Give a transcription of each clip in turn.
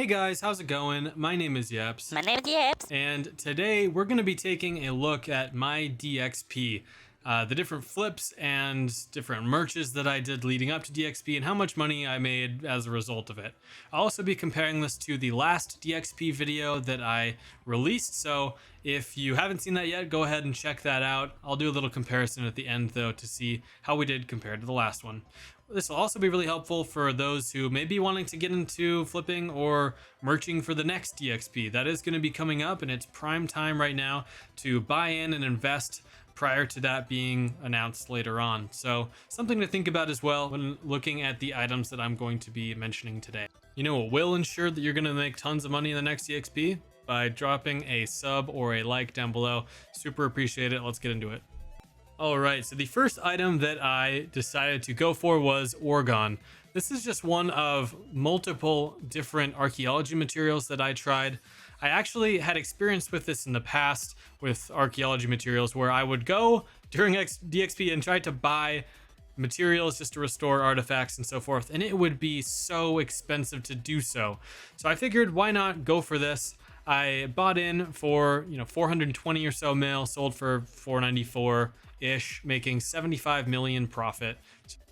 Hey guys, how's it going? My name is Yeps, My name is Yips. and today we're going to be taking a look at my DXP, the different flips and different merches that I did leading up to DXP and how much money I made as a result of it. I'll also be comparing this to the last DXP video that I released, so if you haven't seen that yet, go ahead and check that out. I'll do a little comparison at the end though to see how we did compared to the last one. This will also be really helpful for those who may be wanting to get into flipping or merching for the next DXP. That is going to be coming up, and it's prime time right now to buy in and invest prior to that being announced later on. So something to think about as well when looking at the items that I'm going to be mentioning today. You know what will ensure that you're going to make tons of money in the next DXP? By dropping a sub or a like down below. Super appreciate it. Let's get into it. Alright, so the first item that I decided to go for was Orgone. This is just one of multiple different archaeology materials that I tried. I actually had experience with this in the past with archaeology materials where I would go during DXP and try to buy materials just to restore artifacts and so forth, and it would be so expensive to do so. So I figured, why not go for this? I bought in for 420 or so mil, sold for 494 ish, making 75 million profit.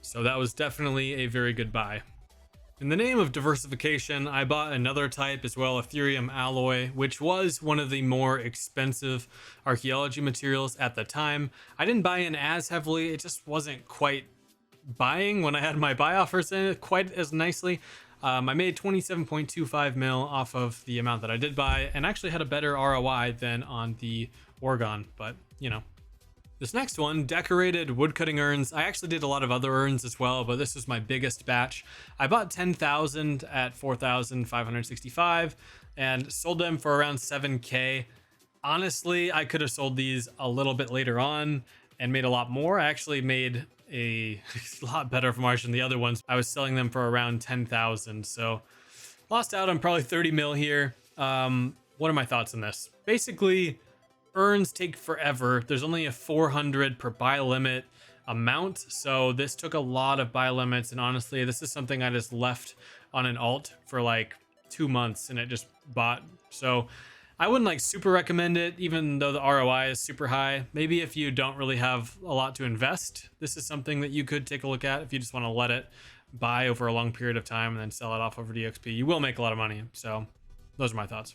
So that was definitely a very good buy. In the name of diversification, I bought another type as well, Ethereum Alloy, which was one of the more expensive archaeology materials at the time. I didn't buy in as heavily, it just wasn't quite buying when I had my buy offers in it quite as nicely. I made 27.25 mil off of the amount that I did buy and actually had a better ROI than on the Orgone, but you know. This next one, decorated woodcutting urns. I actually did a lot of other urns as well, but this was my biggest batch. I bought 10,000 at 4,565 and sold them for around 7K. Honestly, I could have sold these a little bit later on and made a lot more. I actually made a lot better margin than the other ones. I was selling them for around 10,000, so lost out on probably 30 mil here. What are my thoughts on this? Basically, urns take forever. There's only a 400 per buy limit amount, so this took a lot of buy limits, and honestly, this is something I just left on an alt for like 2 months and it just bought. So I wouldn't like super recommend it, even though the ROI is super high. Maybe if you don't really have a lot to invest, this is something that you could take a look at if you just want to let it buy over a long period of time and then sell it off over DXP. You will make a lot of money. So those are my thoughts.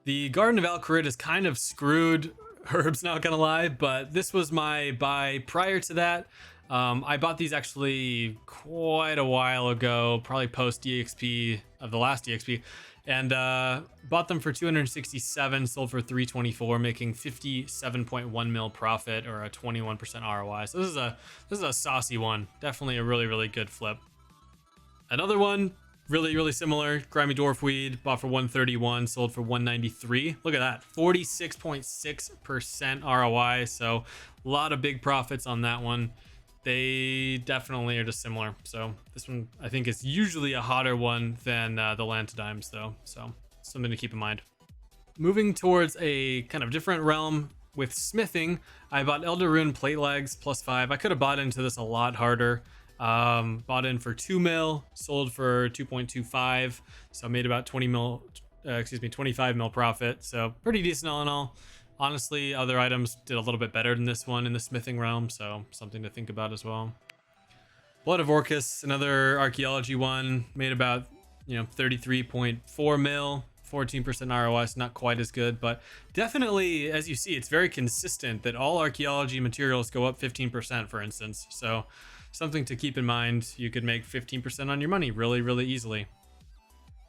The Garden of Alchemical is kind of screwed, Herb's not gonna lie, but this was my buy prior to that. I bought these actually quite a while ago, probably post DXP of the last DXP, and bought them for 267, sold for 324, making 57.1 mil profit or a 21% ROI. So this is a saucy one, definitely a really good flip. Another one, really similar, grimy dwarf weed, bought for 131, sold for 193. Look at that, 46.6% ROI. So a lot of big profits on that one. They definitely are just similar. So this one I think is usually a hotter one than the Lantidimes though, so something to keep in mind. Moving towards a kind of different realm with smithing, I bought Elder Rune plate legs +5. I could have bought into this a lot harder. Bought in for 2 mil, sold for 2.25, so made about 25 mil profit, so pretty decent all in all. Honestly, other items did a little bit better than this one in the smithing realm, so something to think about as well. Blood of Orcus, another archaeology one, made about 33.4 mil, 14% ROI, so not quite as good, but definitely, as you see, it's very consistent that all archaeology materials go up 15%, for instance, so something to keep in mind. You could make 15% on your money really easily.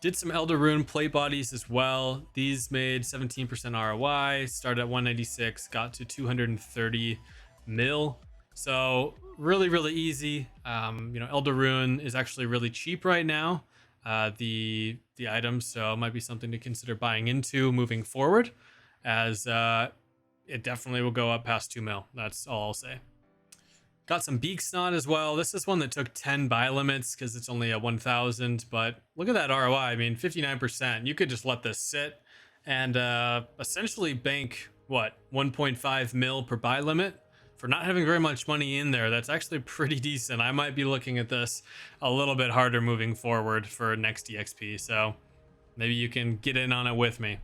Did some Elder Rune plate bodies as well. These made 17% ROI, started at 196, got to 230 mil. So really easy. Elder Rune is actually really cheap right now, the items, so it might be something to consider buying into moving forward, as it definitely will go up past 2 mil. That's all I'll say. Got some Beak Snot as well. This is one that took 10 buy limits because it's only a 1,000, but look at that ROI. I mean, 59%. You could just let this sit and essentially bank, what, 1.5 mil per buy limit for not having very much money in there. That's actually pretty decent. I might be looking at this a little bit harder moving forward for next DXP. So Maybe you can get in on it with me.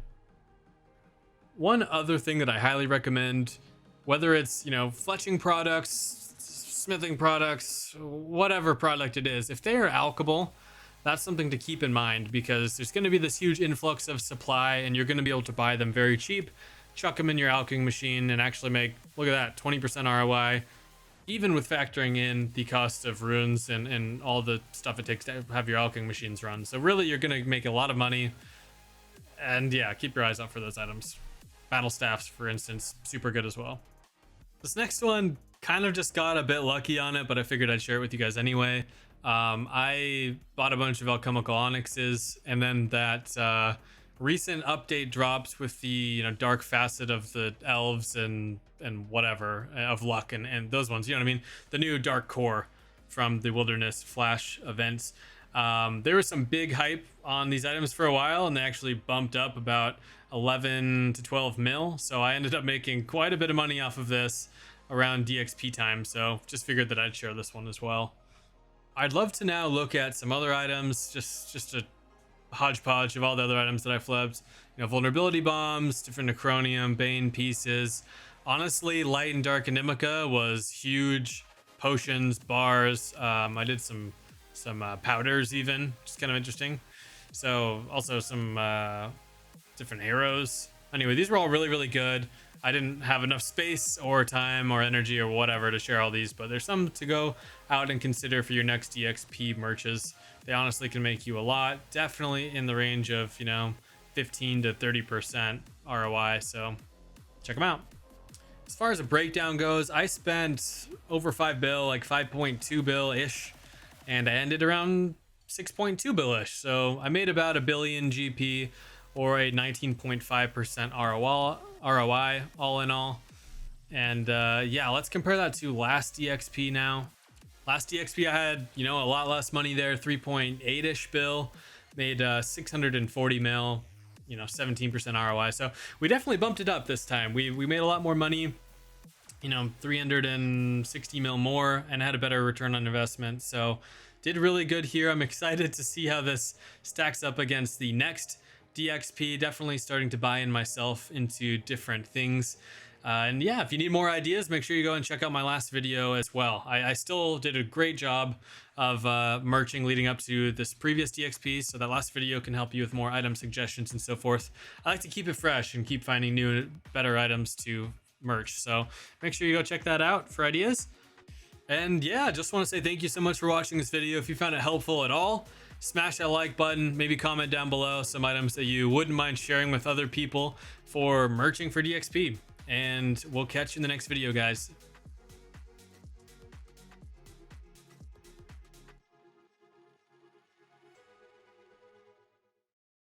One other thing that I highly recommend, whether it's, fletching products, smithing products, whatever product it is, if they are alchable, that's something to keep in mind, because there's going to be this huge influx of supply and you're going to be able to buy them very cheap, chuck them in your alching machine and actually make, look at that, 20% ROI, even with factoring in the cost of runes and all the stuff it takes to have your alching machines run. So really, you're going to make a lot of money. And yeah, keep your eyes out for those items. Battle staffs, for instance, super good as well. This next one kind of just got a bit lucky on it, but I figured I'd share it with you guys anyway. I bought a bunch of Alchemical Onyxes, and then that recent update drops with the dark facet of the elves and whatever of luck and those ones. You know what I mean? The new dark core from the Wilderness Flash events. There was some big hype on these items for a while, and they actually bumped up about 11 to 12 mil. So I ended up making quite a bit of money off of this around DXP time. So just figured that I'd share this one as well. I'd love to now look at some other items, just a hodgepodge of all the other items that I flipped. Vulnerability bombs, different Necronium, Bane pieces. Honestly, Light and Dark Inimica was huge. Potions, bars. I did some powders even, which is kind of interesting. So also some different arrows. Anyway, these were all really, really good. I didn't have enough space or time or energy or whatever to share all these, but there's some to go out and consider for your next DXP merches. They honestly can make you a lot, definitely in the range of 15 to 30% ROI, so check them out. As far as a breakdown goes, I spent over 5 bill, like 5.2 bill ish, and I ended around 6.2 bill ish, so I made about a billion GP or a 19.5% ROI all in all. And yeah, let's compare that to last DXP now. Last DXP I had a lot less money there, 3.8ish bill, made 640 mil, 17% ROI. So we definitely bumped it up this time. We made a lot more money, 360 mil more, and had a better return on investment. So did really good here. I'm excited to see how this stacks up against the next DXP. Definitely starting to buy in myself into different things. And yeah, if you need more ideas, make sure you go and check out my last video as well. I still did a great job of merching leading up to this previous DXP, so that last video can help you with more item suggestions and so forth. I like to keep it fresh and keep finding new, better items to merch, so make sure you go check that out for ideas. And yeah, just want to say thank you so much for watching this video. If you found it helpful at all, smash that like button, maybe comment down below some items that you wouldn't mind sharing with other people for merching for DXP. And we'll catch you in the next video, guys.